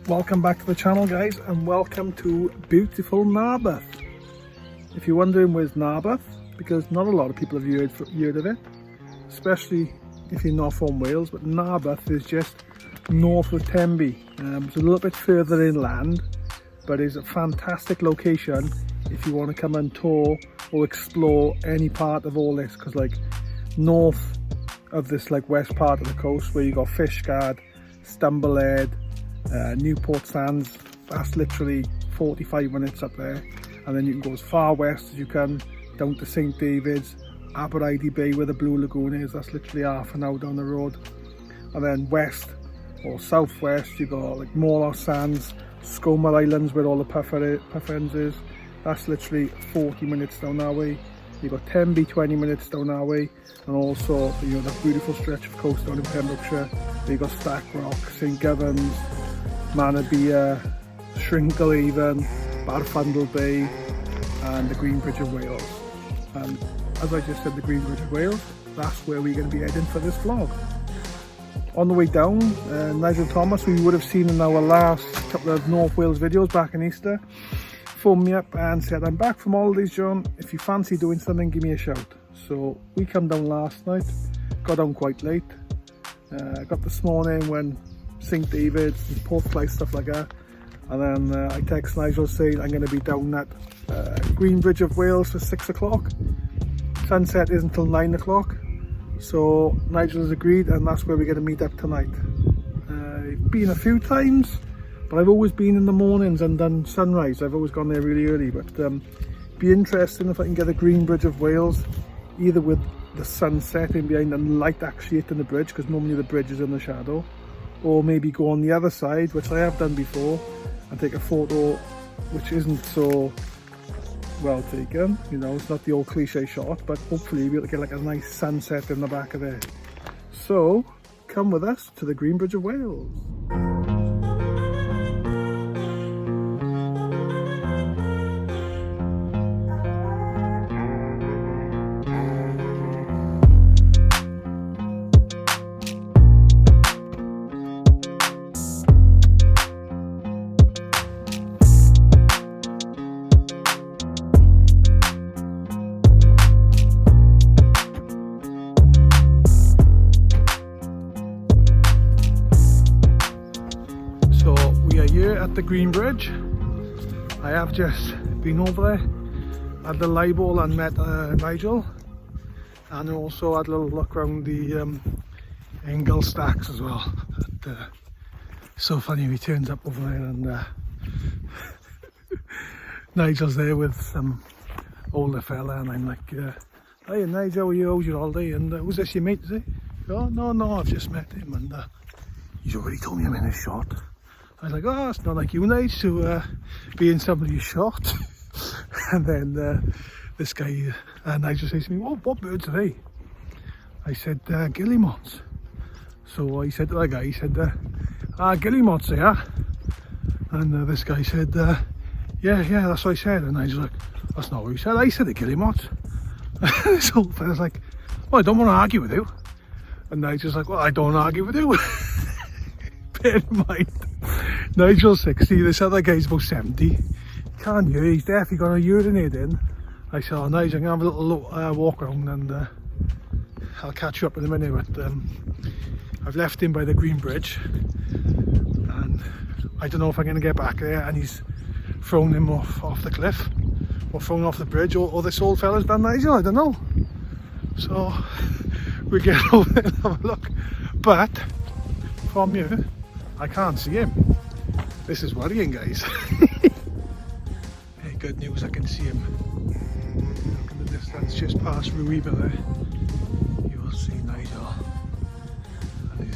Welcome back to the channel, guys, and welcome to beautiful Narberth. If you're wondering where's Narberth, because not a lot of people have heard of it, especially if you're not from Wales, but Narberth is just north of Tenby. It's a little bit further inland, but it's a fantastic location if you want to come and tour or explore any part of all this, because like north of this like west part of the coast where you got Fishguard, Stumblehead, Newport Sands, that's literally 45 minutes up there, and then you can go as far west as you can down to St David's, Abercrombie Bay where the Blue Lagoon is, that's literally half an hour down the road. And then west or southwest you got like Morlos Sands, Scomer Islands where all the puffins is, that's literally 40 minutes down our way. You got Tenby 20 minutes down our way, and also that beautiful stretch of coast down in Pembrokeshire. You got Stack Rock, St Givens, Manabia, Shrinklehaven, Barfundle Bay, and the Green Bridge of Wales. And as I just said, the Green Bridge of Wales, that's where we're going to be heading for this vlog. On the way down, Nigel Thomas, who you would have seen in our last couple of North Wales videos back in Easter, phoned me up and said, I'm back from holidays, John, if you fancy doing something, give me a shout. So we come down last night, got down quite late, got this morning when St David's and Portclight, stuff like that, and then I text Nigel saying I'm going to be down at Green Bridge of Wales for 6 o'clock. Sunset is until 9 o'clock, so Nigel has agreed, and that's where we're going to meet up tonight. I've been a few times, but I've always been in the mornings and done sunrise. I've always gone there really early, but be interesting if I can get a Green Bridge of Wales, either with the sun setting behind and light actually hitting the bridge, because normally the bridge is in the shadow, or maybe go on the other side, which I have done before, and take a photo which isn't so well taken, it's not the old cliche shot, but hopefully we'll be able to get like a nice sunset in the back of there. So come with us to the Green Bridge of Wales. At the Green Bridge, I have just been over there, had the live ball and met Nigel, and also had a little look around the Engel stacks as well. So funny, he turns up over there and Nigel's there with some older fella, and I'm like, hey Nigel, how are you, how's your holiday, and who's this, your mate, is he? Oh no, I've just met him, and he's already told me I'm in his shot. I was like, oh, it's not like you, Nige, to be in somebody's shot. And then this guy, Nigel, says to me, what birds are they? I said, guillemots. So he said to that guy, he said, guillemots they are. And this guy said, yeah, that's what I said. And I was like, that's not what you said. I said the guillemots. So I was like, well, I don't want to argue with you. And Nigel's like, well, I don't argue with you. Bear in mind, Nigel's 60, this other guy's about 70. Can't hear, he's definitely got a urinate in. I said, oh Nigel, I'm going to have a little walk around, and I'll catch you up in a minute. But I've left him by the Green Bridge, and I don't know if I'm going to get back there, and he's thrown him off the cliff, or thrown off the bridge, or this old fella's done Nigel, I don't know. So we get over there and have a look, but from here I can't see him. This is worrying, guys. Hey, good news, I can see him. Look in the distance, just past Ruiba there. You will see Nigel and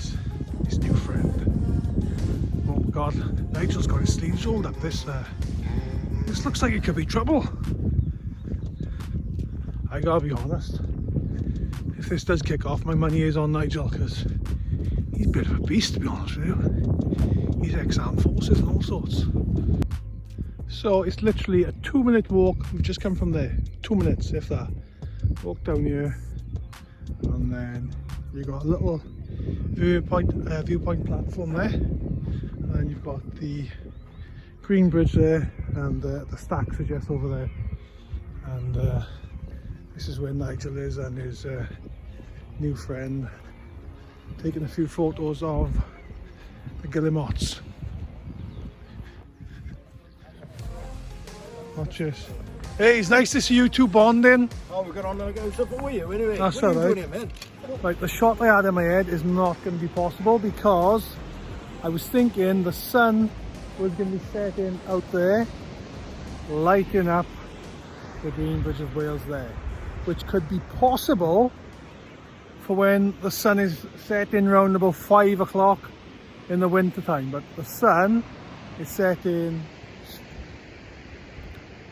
his new friend. Oh God, Nigel's got his sleeves rolled up. This looks like it could be trouble. I gotta be honest. If this does kick off, my money is on Nigel, because he's a bit of a beast, to be honest with you. He's ex-armed forces and all sorts. So it's literally a 2-minute walk. We've just come from there, 2 minutes if that. Walk down here, and then you got a little viewpoint platform there, and you've got the green bridge there, and the stacks are just over there. And this is where Nigel is and his new friend, taking a few photos of the guillemots. Watch this. Hey, it's nice to see you two bonding. Oh, we got on and go stuff with you anyway. That's what are you alright. doing here, man? Right, the shot I had in my head is not going to be possible because I was thinking the sun was going to be setting out there, lighting up the Green Bridge of Wales there, which could be possible for when the sun is setting round about 5 o'clock in the winter time. But the sun is setting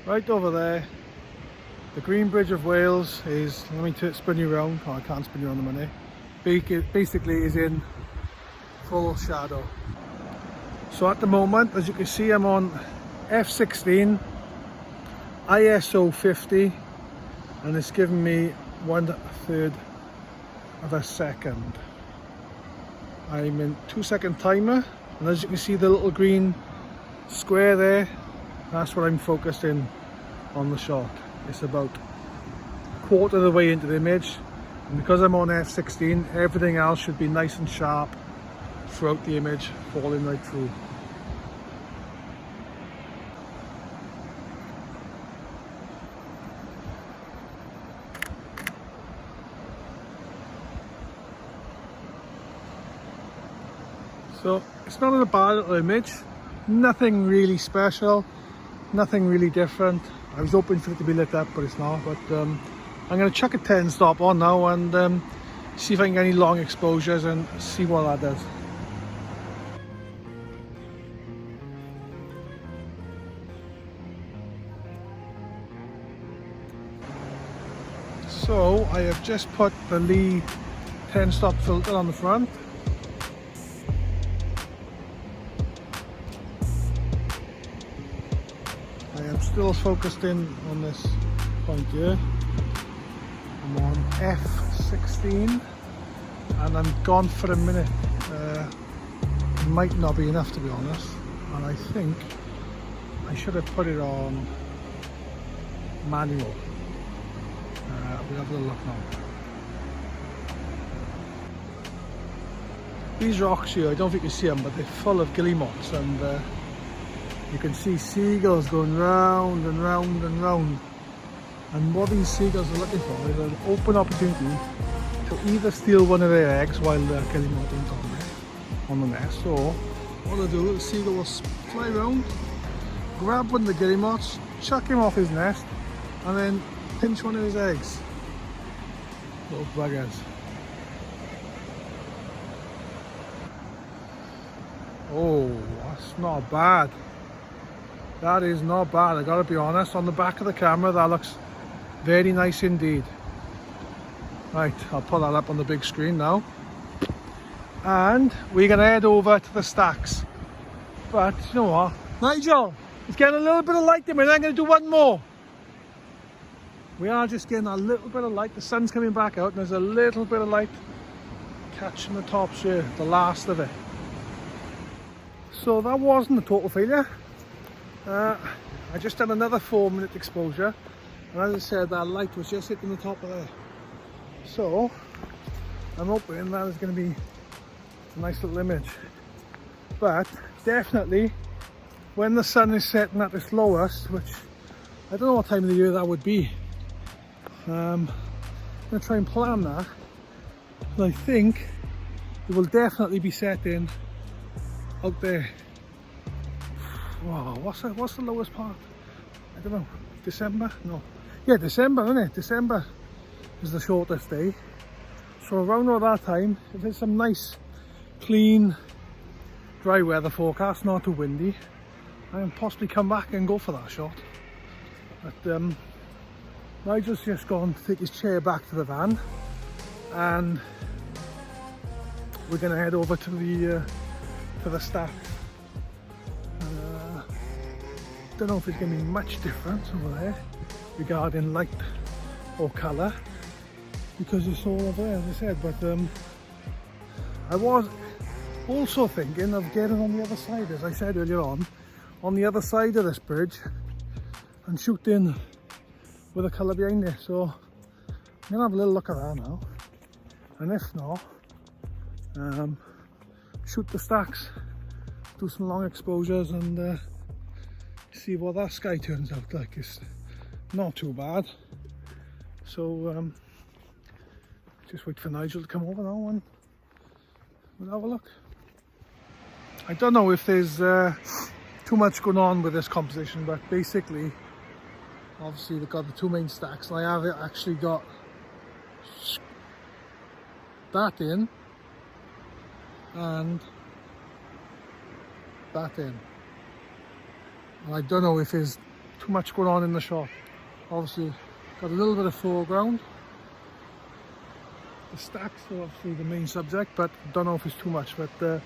right over there. The Green Bridge of Wales is, let me spin you around. Oh, I can't spin you around the money. Basically is in full shadow. So at the moment, as you can see, I'm on f16, ISO 50, and it's giving me 1/3 of a second. I'm in 2-second timer, and as you can see the little green square there, that's what I'm focused in on the shot. It's about a quarter of the way into the image, and because I'm on f16, everything else should be nice and sharp throughout the image, falling right through. So it's not a bad little image, nothing really special, nothing really different. I was hoping for it to be lit up, but it's not. But I'm going to chuck a 10 stop on now and see if I can get any long exposures and see what that does. So I have just put the Lee 10 stop filter on the front. I am still focused in on this point here. I'm on f16 and I'm gone for a minute. It might not be enough, to be honest, and I think I should have put it on manual. We'll have a little look now. These rocks here, I don't think you see them, but they're full of guillemots, and you can see seagulls going round and round and round. And what these seagulls are looking for is an open opportunity to either steal one of their eggs while the guillemot is on the nest, or what they'll do, the seagull will fly around, grab one of the guillemots, chuck him off his nest, and then pinch one of his eggs. Little buggers. Oh, that's not bad. That is not bad, I gotta be honest. On the back of the camera, that looks very nice indeed. Right, I'll put that up on the big screen now. And we're gonna head over to the stacks. But you know what, Nigel, it's getting a little bit of light in, and I'm gonna do one more. We are just getting a little bit of light. The sun's coming back out and there's a little bit of light catching the tops here, the last of it. So that wasn't a total failure. I just done another 4-minute exposure, and as I said, that light was just hitting the top of there. So I'm hoping that is going to be a nice little image. But definitely when the sun is setting at its lowest, which I don't know what time of the year that would be, I'm going to try and plan that, and I think it will definitely be setting out there. Wow, what's the lowest part? I don't know. December? No. Yeah, December, isn't it? December is the shortest day. So around all that time, if there's some nice, clean, dry weather forecast, not too windy, I can possibly come back and go for that shot. But Nigel's just gone to take his chair back to the van, and we're going to head over to the stack. Don't know if there's going to be much difference over there regarding light or colour, because it's all over there, as I said. But I was Also thinking of getting on the other side, as I said earlier on the other side of this bridge and shooting with the colour behind it. So I'm going to have a little look at that now, and if not, shoot the stacks, do some long exposures and see what that sky turns out like. It's not too bad. So just wait for Nigel to come over now and we'll have a look. I don't know if there's too much going on with this composition, but basically obviously they've got the two main stacks, and I have actually got that in and that in, and I don't know if there's too much going on in the shot. Obviously got a little bit of foreground, the stacks are obviously the main subject, but I don't know if it's too much. But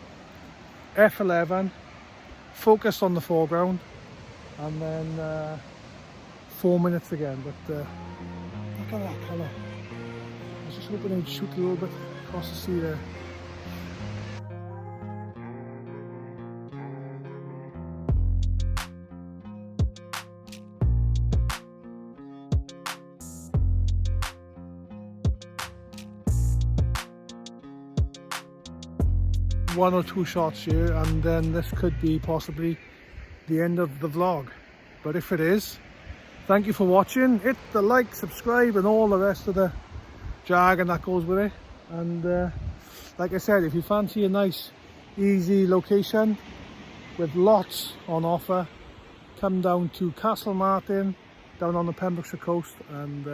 F11 focused on the foreground, and then 4 minutes again. But look at that colour. I was just hoping I'd shoot a little bit across the sea there. One or two shots here, and then this could be possibly the end of the vlog. But if it is, thank you for watching. Hit the like, subscribe and all the rest of the jargon that goes with it. And like I said, if you fancy a nice easy location with lots on offer, come down to Castle Martin down on the Pembrokeshire coast, and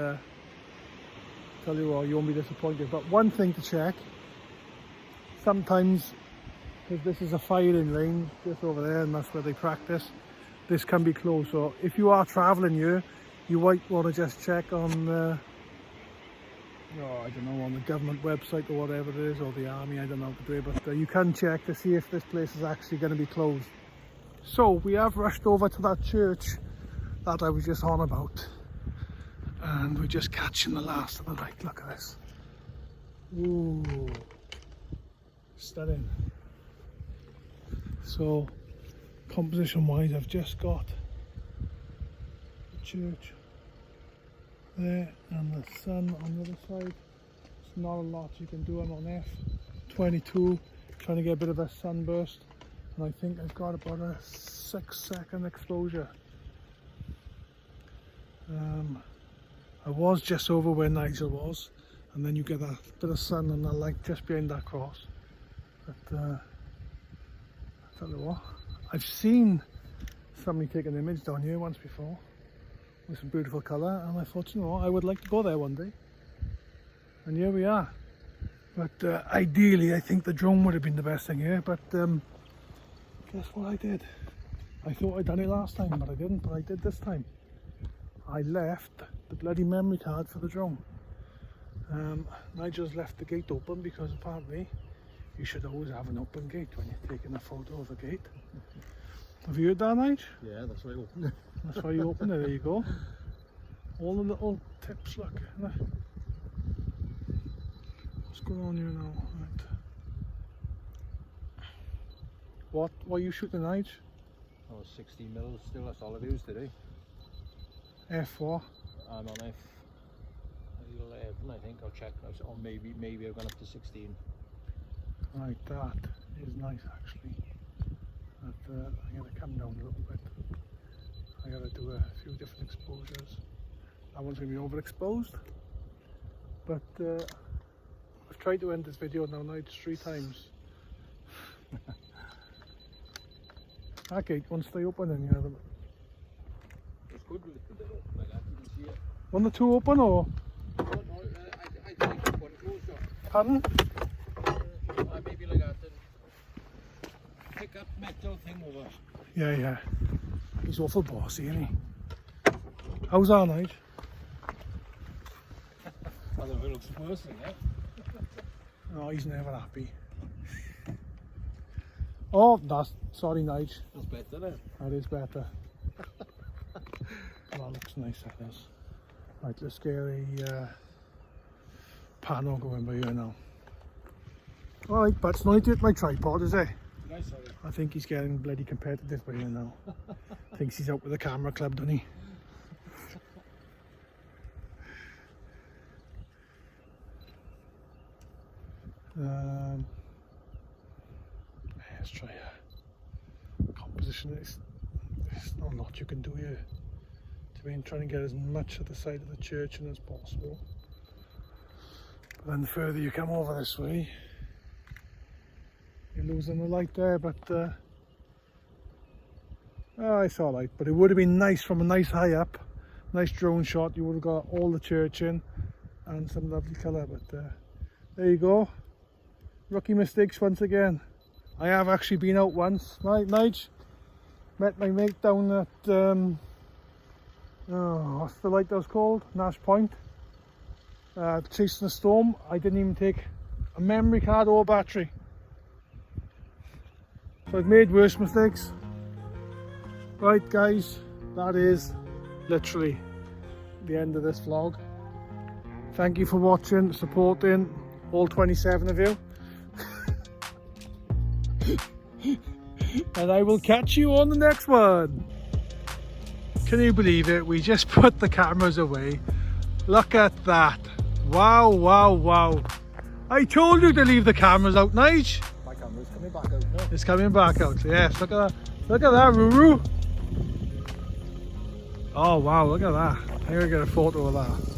tell you what, you won't be disappointed. But one thing to check, sometimes, because this is a firing range just over there and that's where they practice, this can be closed. So if you are travelling here, you might want to just check on I don't know, on the government website or whatever it is, or the army, I don't know how to do it, but you can check to see if this place is actually going to be closed. So we have rushed over to that church that I was just on about, and we're just catching the last of the night. Look at this. Ooh, stunning. So composition wise, I've just got the church there and the sun on the other side. It's not a lot you can do. I'm on F22 trying to get a bit of a sunburst, and I think I've got about a 6-second exposure. I was just over where Nigel was, and then you get that bit of sun and the light just behind that cross. But I tell you what, I've seen somebody take an image down here once before with some beautiful colour, and I thought, you know what, I would like to go there one day. And here we are. But ideally I think the drone would have been the best thing here, but guess what I did? I thought I'd done it last time, but I didn't. But I did this time. I left the bloody memory card for the drone. I just left the gate open because apparently you should always have an open gate when you're taking a photo of a gate. Have you heard that, Nige? Yeah, that's why I opened it. That's why you open it, there you go. All the little tips, look. What's going on here now? Right. What are you shooting, Nige? Oh, 16 mils still, that's all I've used today. F what? I'm on F11, I think. I'll check now. Or maybe I've gone up to 16. Right, that is nice actually. But I'm going to come down a little bit. I got to do a few different exposures. That one's going to be overexposed. But I've tried to end this video now 3 times. That gate won't stay open in here. It's good with it a bit open like that, you can see it. One or two open or? No, I think one closed up. Pardon? Maybe like that, and pick up metal thing over. Yeah. He's awful bossy, isn't he? How's our night? I don't know if it looks worse than that. Oh, he's never happy. Oh, sorry, Nige. That's better then. That is better. That looks nice, that is. Right, let's get a panel going by here now. Alright, but it's not to my tripod, is it? Did I, sorry? I think he's getting bloody competitive by here now. Thinks he's out with the camera club, doesn't he? Let's try a composition. There's not a lot you can do here. Trying to get as much of the side of the church in as possible. But then the further you come over this way, you're losing the light there, but oh, it's alright. But it would have been nice from a nice high up, nice drone shot. You would have got all the church in and some lovely colour. But there you go. Rookie mistakes once again. I have actually been out once, right, Nige? Met my mate down at oh, what's the lighthouse called? Nash Point. Chasing a storm. I didn't even take a memory card or a battery. So I've made worse mistakes. Right guys, that is literally the end of this vlog. Thank you for watching, supporting, all 27 of you. And I will catch you on the next one. Can you believe it? We just put the cameras away. Look at that. Wow, wow, wow. I told you to leave the cameras out, Nige. My camera's coming back out now. It's coming back out, yes. Look at that. Look at that, Ruru. Oh wow, look at that. I'm gonna get a photo of that.